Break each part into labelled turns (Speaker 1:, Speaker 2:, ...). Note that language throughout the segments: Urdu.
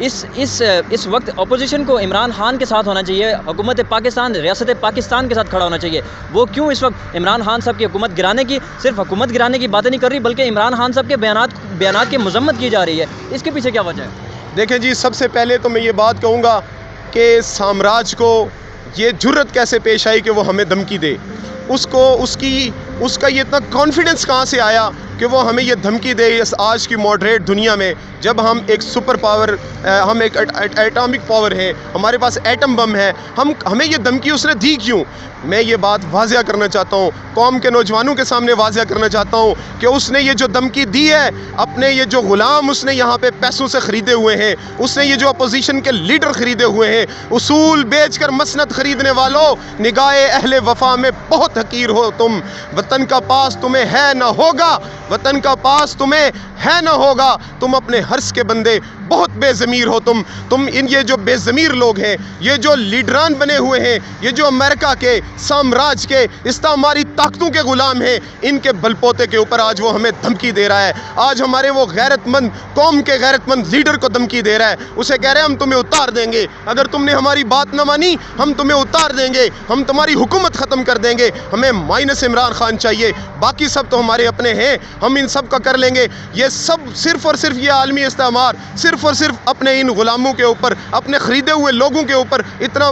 Speaker 1: اس وقت اپوزیشن کو عمران خان کے ساتھ ہونا چاہیے, حکومت پاکستان, ریاست پاکستان کے ساتھ کھڑا ہونا چاہیے. وہ کیوں اس وقت عمران خان صاحب کی حکومت گرانے کی, صرف حکومت گرانے کی باتیں نہیں کر رہی, بلکہ عمران خان صاحب کے بیانات کی مذمت کی جا رہی ہے؟ اس کے پیچھے کیا وجہ ہے؟
Speaker 2: دیکھیں جی, سب سے پہلے تو میں یہ بات کہوں گا کہ سامراج کو یہ جرت کیسے پیش آئی کہ وہ ہمیں دھمکی دے. اس کا یہ اتنا کانفیڈنس کہاں سے آیا کہ وہ ہمیں یہ دھمکی دے اس آج کی ماڈریٹ دنیا میں, جب ہم ایک سپر پاور, ہم ایک ایٹامک پاور ہیں, ہمارے پاس ایٹم بم ہے, ہمیں یہ دھمکی اس نے دی کیوں؟ میں یہ بات واضح کرنا چاہتا ہوں, قوم کے نوجوانوں کے سامنے واضح کرنا چاہتا ہوں کہ اس نے یہ جو دھمکی دی ہے, اپنے یہ جو غلام اس نے یہاں پہ پیسوں سے خریدے ہوئے ہیں, اس نے یہ جو اپوزیشن کے لیڈر خریدے ہوئے ہیں, اصول بیچ کر مسند خریدنے والوں, نگاہ اہل وفا میں بہت حقیر ہو تم. وطن کا پاس تمہیں ہے نہ ہوگا, وطن کا پاس تمہیں ہے نہ ہوگا, تم اپنے حرص کے بندے, بہت بے ضمیر ہو تم. یہ جو بے ضمیر لوگ ہیں, یہ جو لیڈران بنے ہوئے ہیں, یہ جو امریکہ کے, سامراج کے, استعماری طاقتوں کے غلام ہیں, ان کے بل پوتے کے اوپر آج وہ ہمیں دھمکی دے رہا ہے. آج ہمارے وہ غیرت مند, قوم کے غیرت مند لیڈر کو دھمکی دے رہا ہے. اسے کہہ رہے ہیں ہم تمہیں اتار دیں گے, اگر تم نے ہماری بات نہ مانی ہم تمہیں اتار دیں گے, ہم تمہاری حکومت ختم کر دیں گے. ہمیں مائنس عمران خان چاہیے, باقی سب تو ہمارے اپنے ہیں, ہم ان سب کا کر لیں گے. یہ سب صرف اور صرف یہ عالمی استعمار صرف اور صرف اپنے ان غلاموں کے اوپر, اپنے خریدے ہوئے لوگوں کے اوپر اتنا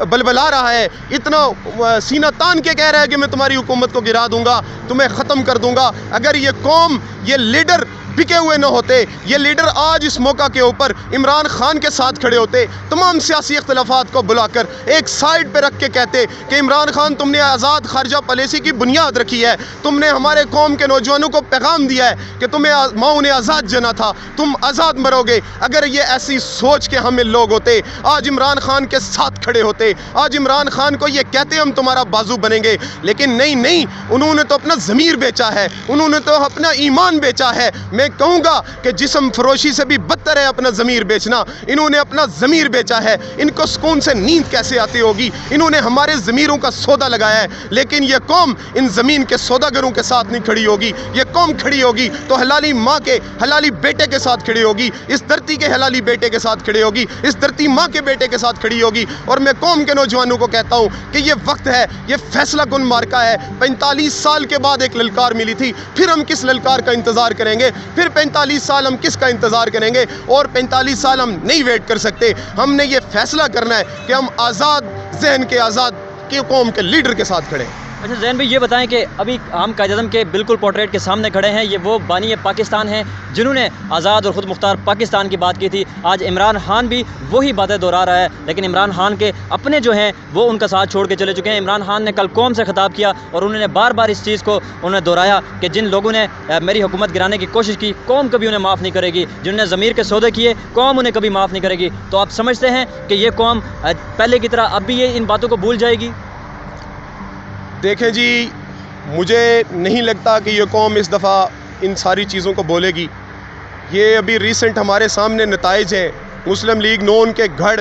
Speaker 2: بلبلا رہا ہے, اتنا سینہ تان کے کہہ رہا ہے کہ میں تمہاری حکومت کو گرا دوں گا, تمہیں ختم کر دوں گا. اگر یہ قوم, یہ لیڈر بکے ہوئے نہ ہوتے, یہ لیڈر آج اس موقع کے اوپر عمران خان کے ساتھ کھڑے ہوتے, تمام سیاسی اختلافات کو بلا کر ایک سائڈ پہ رکھ کے کہتے کہ عمران خان تم نے آزاد خارجہ پالیسی کی بنیاد رکھی ہے, تم نے ہمارے قوم کے نوجوانوں کو پیغام دیا ہے کہ تمہیں ماؤں نے آزاد جنا تھا, تم آزاد مرو گے. اگر یہ ایسی سوچ کے حامل لوگ ہوتے, آج عمران خان کے ساتھ کھڑے ہوتے, آج عمران خان کو یہ کہتے ہم تمہارا بازو بنیں گے. لیکن نہیں, انہوں نے تو اپنا ضمیر بیچا ہے, انہوں نے تو اپنا ایمان بیچا ہے. میں کہوں گا کہ جسم فروشی سے بھی بدتر ہے اپنا ضمیر بیچنا. انہوں نے اپنا ضمیر بیچا ہے, ان کو سکون سے نیند کیسے آتی ہوگی؟ انہوں نے ہمارے ضمیروں کا سودا لگایا ہے, لیکن یہ قوم ان زمین کے سوداگروں کے ساتھ نہیں کھڑی ہوگی. یہ قوم کھڑی ہوگی تو حلالی ماں کے حلالی بیٹے کے ساتھ کھڑی ہوگی, اس دھرتی کے حلالی بیٹے کے ساتھ کھڑی ہوگی, اس دھرتی ماں کے بیٹے کے ساتھ کھڑی ہوگی. اور میں قوم کے نوجوانوں کو کہتا ہوں کہ یہ وقت ہے, یہ فیصلہ کن مارکا ہے. 45 سال کے بعد ایک للکار ملی تھی, پھر ہم کس للکار کا انتظار کریں گے؟ پھر 45 سال ہم کس کا انتظار کریں گے؟ اور 45 سال ہم نہیں ویٹ کر سکتے. ہم نے یہ فیصلہ کرنا ہے کہ ہم آزاد ذہن کے, آزاد کی قوم کے لیڈر کے ساتھ کھڑے.
Speaker 1: اچھا زین بھائی, یہ بتائیں کہ ابھی ہم قائد اعظم کے بالکل پورٹریٹ کے سامنے کھڑے ہیں, یہ وہ بانی پاکستان ہیں جنہوں نے آزاد اور خود مختار پاکستان کی بات کی تھی. آج عمران خان بھی وہی باتیں دہرا رہا ہے, لیکن عمران خان کے اپنے جو ہیں وہ ان کا ساتھ چھوڑ کے چلے چکے ہیں. عمران خان نے کل قوم سے خطاب کیا اور انہوں نے بار بار اس چیز کو انہوں نے دہرایا کہ جن لوگوں نے میری حکومت گرانے کی کوشش کی, قوم کبھی انہیں معاف نہیں کرے گی. جنہوں نے ضمیر کے سودے کیے, قوم انہیں کبھی معاف نہیں کرے گی. تو آپ سمجھتے ہیں کہ یہ قوم پہلے کی طرح اب بھی یہ ان باتوں کو بھول جائے گی؟
Speaker 2: دیکھیں جی, مجھے نہیں لگتا کہ یہ قوم اس دفعہ ان ساری چیزوں کو بولے گی. یہ ابھی ریسنٹ ہمارے سامنے نتائج ہیں. مسلم لیگ نون کے گھڑ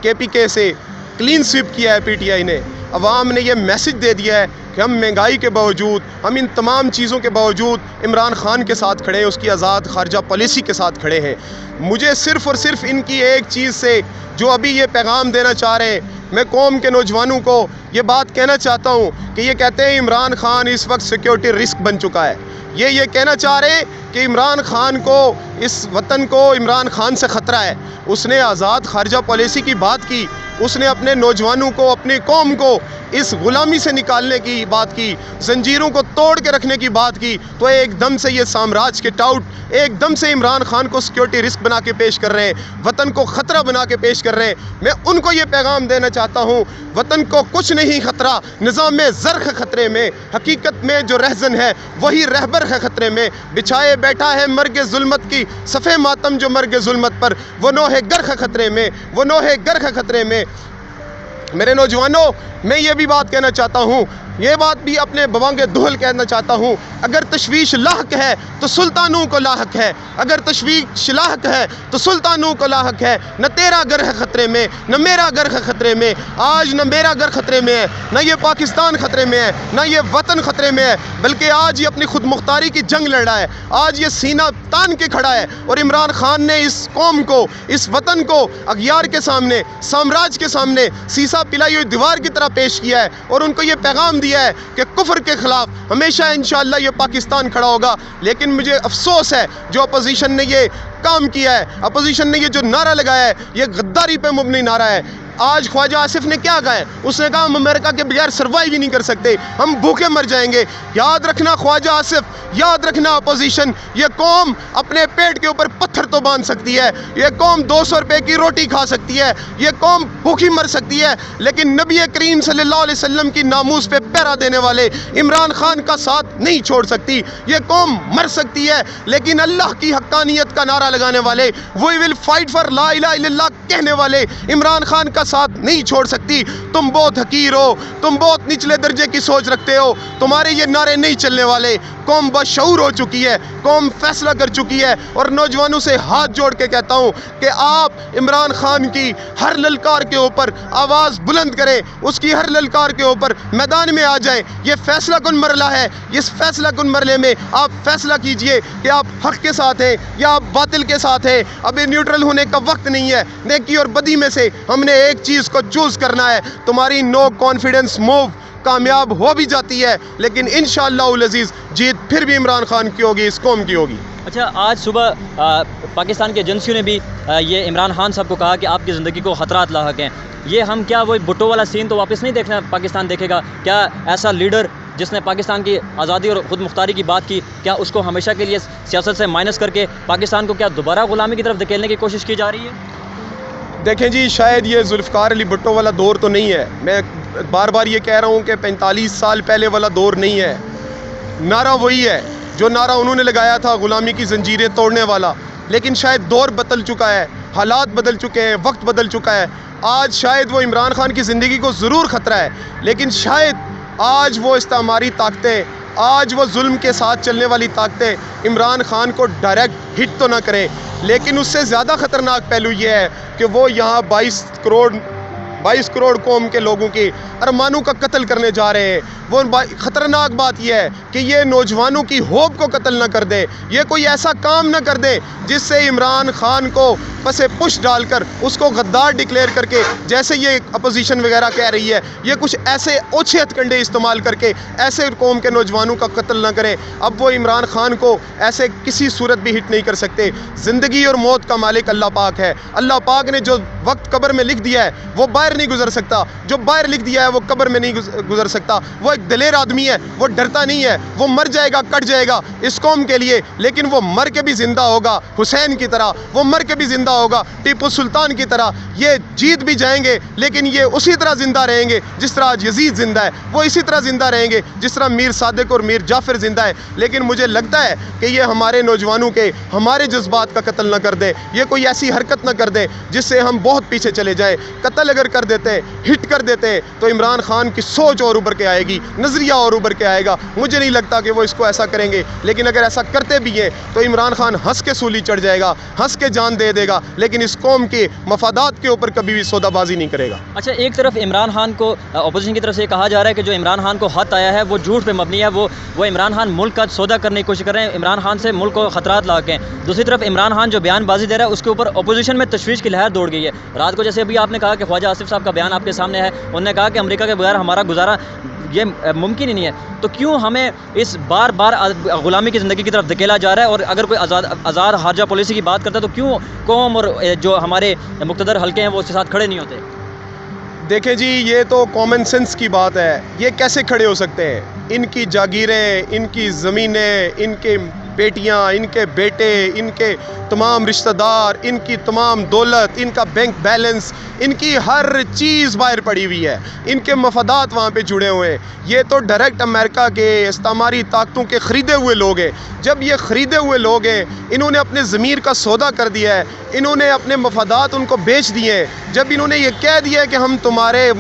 Speaker 2: KPK سے کلین سویپ کیا ہے PTI نے. عوام نے یہ میسج دے دیا ہے کہ ہم مہنگائی کے باوجود, ہم ان تمام چیزوں کے باوجود عمران خان کے ساتھ کھڑے ہیں, اس کی آزاد خارجہ پالیسی کے ساتھ کھڑے ہیں. مجھے صرف اور صرف ان کی ایک چیز سے جو ابھی یہ پیغام دینا چاہ رہے ہیں, میں قوم کے نوجوانوں کو یہ بات کہنا چاہتا ہوں کہ یہ کہتے ہیں عمران خان اس وقت سیکیورٹی رسک بن چکا ہے. یہ کہنا چاہ رہے ہیں کہ عمران خان کو, اس وطن کو عمران خان سے خطرہ ہے. اس نے آزاد خارجہ پالیسی کی بات کی, اس نے اپنے نوجوانوں کو, اپنی قوم کو اس غلامی سے نکالنے کی بات کی, زنجیروں کو توڑ کے رکھنے کی بات کی. تو ایک دم سے یہ سامراج کے ٹاؤٹ ایک دم سے عمران خان کو سیکیورٹی رسک بنا کے پیش کر رہے ہیں, وطن کو خطرہ بنا کے پیش کر رہے ہیں. میں ان کو یہ پیغام دینا چاہتا ہوں, وطن کو کچھ نہیں خطرہ, نظام زرخ خطرے میں, حقیقت میں جو رہزن ہے وہی رہبر ہے خطرے میں. بچھائے بیٹھا ہے مرگ ظلمت کی صفے ماتم جو مرگ ظلمت پر, وہ نوح گرخ خطرے میں, وہ نوح گرخ خطرے میں. میرے نوجوانوں, میں یہ بھی بات کہنا چاہتا ہوں, یہ بات بھی اپنے بوانگ دہل کہنا چاہتا ہوں، اگر تشویش لاحق ہے تو سلطانوں کو لاحق ہے، اگر تشویش لاحق ہے تو سلطانوں کو لاحق ہے۔ نہ تیرا گھر ہے خطرے میں، نہ میرا گھر ہے خطرے میں، آج نہ میرا گھر خطرے میں ہے، نہ یہ پاکستان خطرے میں ہے، نہ یہ وطن خطرے میں ہے، بلکہ آج یہ اپنی خود مختاری کی جنگ لڑ رہا ہے، آج یہ سینہ تان کے کھڑا ہے، اور عمران خان نے اس قوم کو، اس وطن کو اغیار کے سامنے، سامراج کے سامنے سیسا پلائی ہوئی دیوار کی طرح پیش کیا ہے، اور ان کو یہ پیغام دیا ہے کہ کفر کے خلاف ہمیشہ انشاءاللہ یہ پاکستان کھڑا ہوگا۔ لیکن مجھے افسوس ہے جو اپوزیشن نے یہ کام کیا ہے، اپوزیشن نے یہ جو نعرہ لگایا ہے، یہ غداری پہ مبنی نعرہ ہے۔ آج خواجہ آصف نے کیا کہا ہے؟ اس نے کہا ہم امریکہ کے بغیر سروائیو ہی نہیں کر سکتے، ہم بھوکے مر جائیں گے۔ یاد رکھنا خواجہ آصف، یاد رکھنا اپوزیشن، یہ قوم اپنے پیٹ کے اوپر پتھر تو باندھ سکتی ہے، یہ قوم 200 روپے کی روٹی کھا سکتی ہے، یہ قوم بھوکی مر سکتی ہے، لیکن نبی کریم صلی اللہ علیہ وسلم کی ناموس پہ پہرا دینے والے عمران خان کا ساتھ نہیں چھوڑ سکتی۔ یہ قوم مر سکتی ہے، لیکن اللہ کی حقانیت کا نعرہ لگانے والے، وی ول فائٹ فار لا الہ الا اللہ کہنے والے عمران خان کا ساتھ نہیں چھوڑ سکتی۔ تم بہت حقیر ہو، تم بہت نچلے درجے کی سوچ رکھتے ہو، تمہارے یہ نعرے نہیں چلنے والے۔ قوم بشعور ہو چکی ہے، قوم فیصلہ کر چکی ہے، اور نوجوانوں سے ہاتھ جوڑ کے کہتا ہوں کہ آپ عمران خان کی ہر للکار کے اوپر آواز بلند کریں، اس کی ہر للکار کے اوپر میدان میں آ جائیں۔ یہ فیصلہ کن مرحلہ ہے، اس فیصلہ کن مرحلے میں آپ فیصلہ کیجئے کہ آپ حق کے ساتھ ہیں یا آپ باطل کے ساتھ ہیں۔ ابھی نیوٹرل ہونے کا وقت نہیں ہے، نیکی اور بدی میں سے ہم نے ایک چیز کو چوز کرنا ہے۔ تمہاری نو کانفیڈنس موو کامیاب ہو بھی جاتی ہے، لیکن انشاءاللہ العزیز جیت پھر بھی عمران خان کی ہوگی، اس قوم کی ہوگی۔
Speaker 1: اچھا، آج صبح پاکستان کی ایجنسیوں نے بھی یہ عمران خان صاحب کو کہا کہ آپ کی زندگی کو خطرات لاحق ہیں۔ یہ ہم کیا وہی بھٹو والا سین تو واپس نہیں دیکھنا پاکستان دیکھے گا؟ کیا ایسا لیڈر جس نے پاکستان کی آزادی اور خود مختاری کی بات کی، کیا اس کو ہمیشہ کے لیے سیاست سے مائنس کر کے پاکستان کو کیا دوبارہ غلامی کی طرف دھکیلنے کی کوشش کی جا رہی ہے؟
Speaker 2: دیکھیں جی، شاید یہ ذوالفقار علی بھٹو والا دور تو نہیں ہے، میں بار بار یہ کہہ رہا ہوں کہ 45 سال پہلے والا دور نہیں ہے۔ نعرہ وہی ہے جو نعرہ انہوں نے لگایا تھا، غلامی کی زنجیریں توڑنے والا، لیکن شاید دور بدل چکا ہے، حالات بدل چکے ہیں، وقت بدل چکا ہے۔ آج شاید وہ عمران خان کی زندگی کو ضرور خطرہ ہے، لیکن شاید آج وہ استعماری طاقتیں، آج وہ ظلم کے ساتھ چلنے والی طاقتیں عمران خان کو ڈائریکٹ ہٹ تو نہ کریں، لیکن اس سے زیادہ خطرناک پہلو یہ ہے کہ وہ یہاں 22 کروڑ قوم کے لوگوں کے ارمانوں کا قتل کرنے جا رہے ہیں۔ وہ خطرناک بات یہ ہے کہ یہ نوجوانوں کی ہوپ کو قتل نہ کر دے، یہ کوئی ایسا کام نہ کر دے جس سے عمران خان کو پس پش ڈال کر اس کو غدار ڈکلیئر کر کے، جیسے یہ اپوزیشن وغیرہ کہہ رہی ہے، یہ کچھ ایسے اوچھے ہتھ کنڈے استعمال کر کے ایسے قوم کے نوجوانوں کا قتل نہ کریں۔ اب وہ عمران خان کو ایسے کسی صورت بھی ہٹ نہیں کر سکتے۔ زندگی اور موت کا مالک اللہ پاک ہے، اللہ پاک نے جو وقت قبر میں لکھ دیا ہے وہ باہر نہیں گزر سکتا، جو باہر لکھ دیا ہے وہ قبر میں نہیں گزر سکتا۔ وہ ایک دلیر آدمی ہے، وہ ڈرتا نہیں ہے، وہ مر جائے گا، کٹ جائے گا اس قوم کے لیے، لیکن وہ مر کے بھی زندہ ہوگا حسین کی طرح، وہ مر کے بھی زندہ ہوگا ٹیپو سلطان کی طرح۔ یہ جیت بھی جائیں گے لیکن یہ اسی طرح زندہ رہیں گے جس طرح آج یزید زندہ ہے، وہ اسی طرح زندہ رہیں گے جس طرح میر صادق اور میر جعفر زندہ ہے۔ لیکن مجھے لگتا ہے کہ یہ ہمارے نوجوانوں کے، ہمارے جذبات کا قتل نہ کر دے، یہ کوئی ایسی حرکت نہ کر دے جس سے ہم بہت پیچھے چلے جائیں۔ قتل اگر کر دیتے، ہٹ کر دیتے، تو عمران خان کی سوچ اور ابھر کے آئے گی، نظریہ اور ابھر کے آئے گا۔ مجھے نہیں لگتا کہ وہ اس کو ایسا کریں گے، لیکن اگر ایسا کرتے بھی ہیں تو عمران خان ہنس کے سولی چڑھ جائے گا، ہنس کے جان دے دے گا، لیکن اس قوم کے مفادات کے اوپر کبھی بھی سودا بازی نہیں کرے گا۔
Speaker 1: اچھا، ایک طرف عمران خان کو اپوزیشن کی طرف سے یہ کہا جا رہا ہے کہ جو عمران خان کو خط آیا ہے وہ جھوٹ پہ مبنی ہے، وہ عمران خان ملک کا سودا کرنے کی کوشش کر رہے ہیں، عمران خان سے ملک کو خطرات لاحق ہیں۔ دوسری طرف عمران خان جو بیان بازی دے رہا ہے اس کے اوپر اپوزیشن میں تشویش کی لہر دوڑ گئی ہے۔ رات کو جیسے ابھی آپ نے کہا کہ خواجہ آصف صاحب کا بیان آپ کے سامنے ہے، انہوں نے کہا کہ امریکہ کے بغیر ہمارا گزارا یہ ممکن ہی نہیں ہے، تو کیوں ہمیں اس بار بار غلامی کی زندگی کی طرف دھکیلا جا رہا ہے؟ اور اگر کوئی آزاد خارجہ پالیسی کی بات کرتا ہے تو کیوں قوم اور جو ہمارے مقتدر حلقے ہیں وہ اس کے ساتھ کھڑے نہیں ہوتے؟
Speaker 2: دیکھیں جی، یہ تو کامن سینس کی بات ہے، یہ کیسے کھڑے ہو سکتے ہیں؟ ان کی جاگیریں، ان کی زمینیں، ان کے بیٹیاں، ان کے بیٹے، ان کے تمام رشتہ دار، ان کی تمام دولت، ان کا بینک بیلنس، ان کی ہر چیز باہر پڑی ہوئی ہے، ان کے مفادات وہاں پہ جڑے ہوئے ہیں۔ یہ تو ڈائریکٹ امریکہ کے استعماری طاقتوں کے خریدے ہوئے لوگ ہیں۔ جب یہ خریدے ہوئے لوگ ہیں، انہوں نے اپنے ضمیر کا سودا کر دیا ہے، انہوں نے اپنے مفادات ان کو بیچ دیے ہیں۔ جب انہوں نے یہ کہہ دیا ہے کہ ہم تمہارے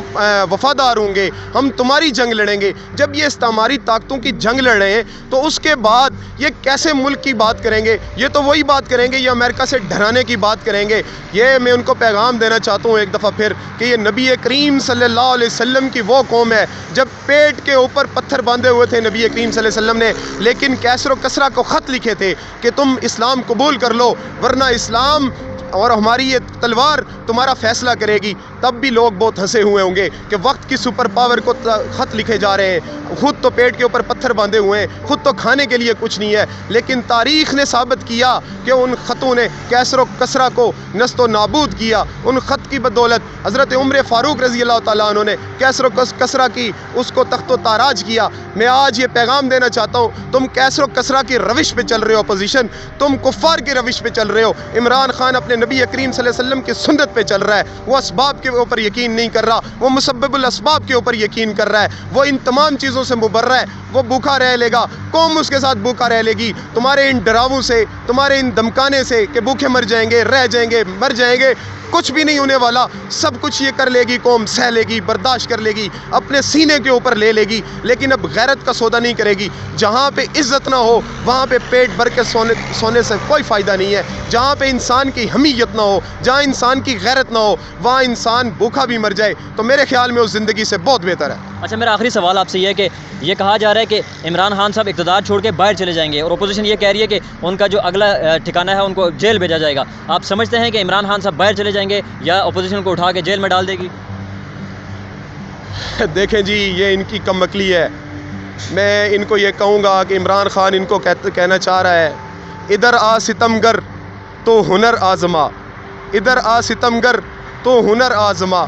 Speaker 2: وفادار ہوں گے، ہم تمہاری جنگ لڑیں گے، جب یہ استعماری طاقتوں کی جنگ لڑ رہے ہیں تو اس کے بعد یہ کیسے ملک کی بات کریں گے؟ یہ تو وہی بات کریں گے، یہ امریکہ سے ڈرانے کی بات کریں گے۔ یہ میں ان کو پیغام دینا چاہتا ہوں ایک دفعہ پھر کہ یہ نبی کریم صلی اللہ علیہ وسلم کی وہ قوم ہے جب پیٹ کے اوپر پتھر باندھے ہوئے تھے نبی کریم صلی اللہ علیہ وسلم نے، لیکن کیسر و کسرا کو خط لکھے تھے کہ تم اسلام قبول کر لو ورنہ اسلام اور ہماری یہ تلوار تمہارا فیصلہ کرے گی۔ تب بھی لوگ بہت ہنسے ہوئے ہوں گے کہ وقت کی سپر پاور کو خط لکھے جا رہے ہیں، خود تو پیٹ کے اوپر پتھر باندھے ہوئے ہیں، خود تو کھانے کے لیے کچھ نہیں ہے، لیکن تاریخ نے ثابت کیا کہ ان خطوں نے کیسر و کسرا کو نست و نابود کیا۔ ان خط کی بدولت حضرت عمر فاروق رضی اللہ تعالیٰ عنہ نے کیسر و کسرا کی اس کو تخت و تاراج کیا۔ میں آج یہ پیغام دینا چاہتا ہوں، تم کیسر و کسرا کی روش پہ چل رہے ہو، اپوزیشن تم کفار کی روش پہ چل رہے ہو۔ عمران خان اپنے نبی کریم صلی اللہ علیہ وسلم کی سنت پہ چل رہا ہے، وہ اسباب کے اوپر یقین نہیں کر رہا، وہ مسبب الاسباب کے اوپر یقین کر رہا ہے، وہ ان تمام چیزوں سے مبرہ ہے، وہ بھوکا رہ لے گا، قوم اس کے ساتھ بھوکا رہ لے گی۔ تمہارے ان ڈراووں سے، تمہارے ان دمکانے سے کہ بھوکے مر جائیں گے، رہ جائیں گے، مر جائیں گے، کچھ بھی نہیں ہونے والا۔ سب کچھ یہ کر لے گی قوم، سہ لے گی، برداشت کر لے گی، اپنے سینے کے اوپر لے لے گی، لیکن اب غیرت کا سودا نہیں کرے گی۔ جہاں پہ عزت نہ ہو وہاں پہ پیٹ بھر کے سونے سے کوئی فائدہ نہیں ہے۔ جہاں پہ انسان کی حمیت نہ ہو، جہاں انسان کی غیرت نہ ہو، وہاں انسان بھوکا بھی مر جائے تو میرے خیال میں اس زندگی سے بہت بہتر ہے۔
Speaker 1: اچھا، میرا آخری سوال آپ سے یہ ہے کہ یہ کہا جا رہا ہے کہ عمران خان صاحب اقتدار چھوڑ کے باہر چلے جائیں گے اور اپوزیشن یہ کہہ رہی ہے کہ ان کا جو اگلا ٹھکانہ ہے ان کو جیل بھیجا جائے گا۔ آپ سمجھتے ہیں کہ عمران خان صاحب باہر چلے جائیں گے یا اپوزیشن کو اٹھا کے جیل میں ڈال دے گی؟
Speaker 2: دیکھیں جی، یہ ان کی کم عقلی ہے۔ میں ان کو یہ کہوں گا کہ عمران خان ان کو کہنا چاہ رہا ہے، ادھر آ ستمگر تو ہنر آزما، ادھر آ ستمگر تو ہنر آزما،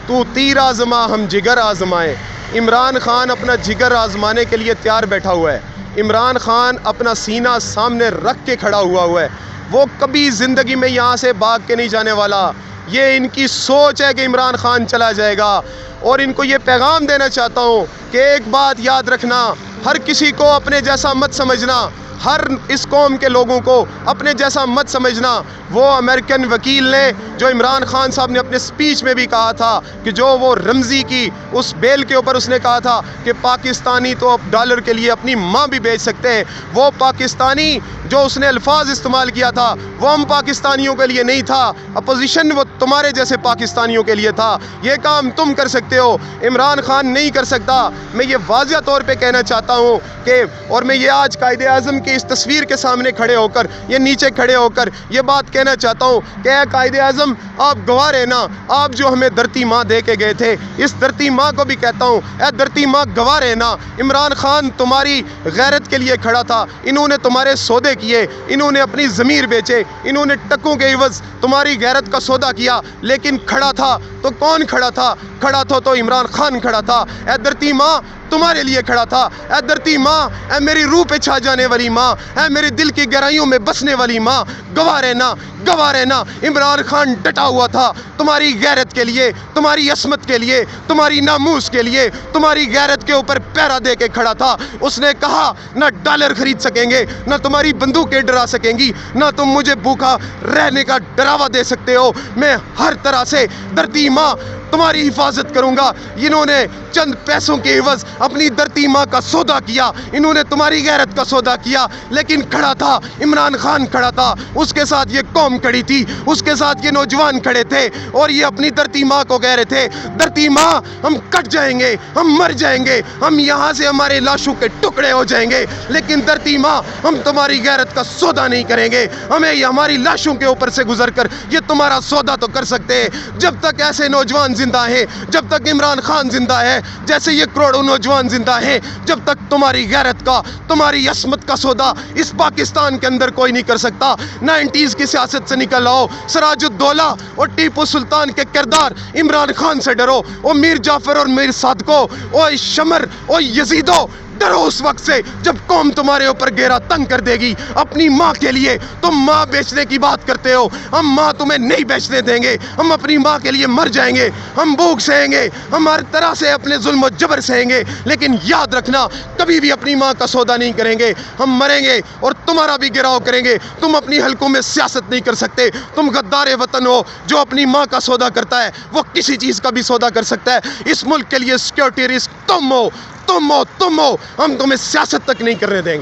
Speaker 2: تو تیر آزما ہم جگر آزمائیں۔ عمران خان اپنا جگر آزمانے کے لیے تیار بیٹھا ہوا ہے۔ عمران خان اپنا سینہ سامنے رکھ کے کھڑا ہوا ہے، وہ کبھی زندگی میں یہاں سے بھاگ کے نہیں جانے والا۔ یہ ان کی سوچ ہے کہ عمران خان چلا جائے گا، اور ان کو یہ پیغام دینا چاہتا ہوں کہ ایک بات یاد رکھنا، ہر کسی کو اپنے جیسا مت سمجھنا، ہر اس قوم کے لوگوں کو اپنے جیسا مت سمجھنا۔ وہ امریکن وکیل نے جو عمران خان صاحب نے اپنے سپیچ میں بھی کہا تھا کہ جو وہ رمزی کی اس بیل کے اوپر اس نے کہا تھا کہ پاکستانی تو ڈالر کے لیے اپنی ماں بھی بیچ سکتے ہیں، وہ پاکستانی جو اس نے الفاظ استعمال کیا تھا وہ ہم پاکستانیوں کے لیے نہیں تھا، اپوزیشن وہ تمہارے جیسے پاکستانیوں کے لیے تھا۔ یہ کام تم کر سکتے ہو، عمران خان نہیں کر سکتا۔ میں یہ واضح طور پہ کہنا چاہتا ہوں کہ، اور میں یہ آج قائد اعظم کی اس تصویر کے سامنے کھڑے ہو کر، یہ نیچے کھڑے ہو کر یہ بات کہنا چاہتا ہوں کہ اے قائد اعظم، آپ گواہ رہنا، آپ جو ہمیں دھرتی ماں دے کے گئے تھے، اس دھرتی ماں کو بھی کہتا ہوں اے دھرتی ماں گواہ رہنا، عمران خان تمہاری غیرت کے لیے کھڑا تھا، انہوں نے تمہارے سودے کیے، انہوں نے اپنی ضمیر بیچے، انہوں نے ٹکوں کے عوض تمہاری غیرت کا سودا کیا، لیکن کھڑا تھا تو کون کھڑا تھا؟ کھڑا تھا تو عمران خان کھڑا تھا۔ اے دھرتی ماں تمہارے لیے کھڑا تھا، اے دھرتی ماں، اے میری روح پہ چھا جانے والی ماں، اے میرے دل کی گہرائیوں میں بسنے والی ماں، گواہ رہنا، گواہ رہنا، عمران خان ڈٹا ہوا تھا تمہاری غیرت کے لیے، تمہاری عصمت کے لیے، تمہاری ناموس کے لیے، تمہاری غیرت کے اوپر پیرا دے کے کھڑا تھا۔ اس نے کہا نہ ڈالر خرید سکیں گے، نہ تمہاری بندوقیں ڈرا سکیں گی، نہ تم مجھے بھوکا رہنے کا ڈراوا دے سکتے ہو، میں ہر طرح سے دھرتی ماں تمہاری حفاظت کروں گا۔ انہوں نے چند پیسوں کے عوض اپنی دھرتی ماں کا سودا کیا، انہوں نے تمہاری غیرت کا سودا کیا، لیکن کھڑا تھا عمران خان، کھڑا تھا، اس کے ساتھ یہ قوم کھڑی تھی، اس کے ساتھ یہ نوجوان کھڑے تھے، اور یہ اپنی دھرتی ماں کو کہہ رہے تھے دھرتی ماں ہم کٹ جائیں گے، ہم مر جائیں گے، ہم یہاں سے ہمارے لاشوں کے ٹکڑے ہو جائیں گے، لیکن دھرتی ماں ہم تمہاری غیرت کا سودا نہیں کریں گے، ہمیں یہ ہماری لاشوں کے اوپر سے گزر کر یہ تمہارا سودا تو کر سکتے ہیں۔ جب تک ایسے نوجوان زندہ ہیں، جب تک عمران خان زندہ ہے، جیسے یہ کروڑوں نوجوان زندہ ہیں، جب تک تمہاری غیرت کا، تمہاری عصمت کا سودا اس پاکستان کے اندر کوئی نہیں کر سکتا۔ 90s کی سیاست سے نکل آؤ، سراج الدولہ اور ٹیپو سلطان کے کردار عمران خان سے ڈرو، او میر جعفر اور میر صادقو، او شمر، او یزیدو، ڈرو اس وقت سے جب قوم تمہارے اوپر گھیرا تنگ کر دے گی. اپنی ماں کے لیے تم ماں بیچنے کی بات کرتے ہو, ہم ماں تمہیں نہیں بیچنے دیں گے. ہم اپنی ماں کے لیے مر جائیں گے, ہم بھوک سہیں گے, ہم ہر طرح سے اپنے ظلم و جبر سہیں گے, لیکن یاد رکھنا کبھی بھی اپنی ماں کا سودا نہیں کریں گے. ہم مریں گے اور تمہارا بھی گراؤ کریں گے. تم اپنی حلقوں میں سیاست نہیں کر سکتے. تم غدار وطن ہو. جو اپنی ماں کا سودا کرتا ہے وہ کسی چیز کا بھی سودا کر سکتا ہے. اس ملک کے لیے سیکورٹی رسک تم ہو. ہم تمہیں سیاست تک نہیں کرنے دیں گے.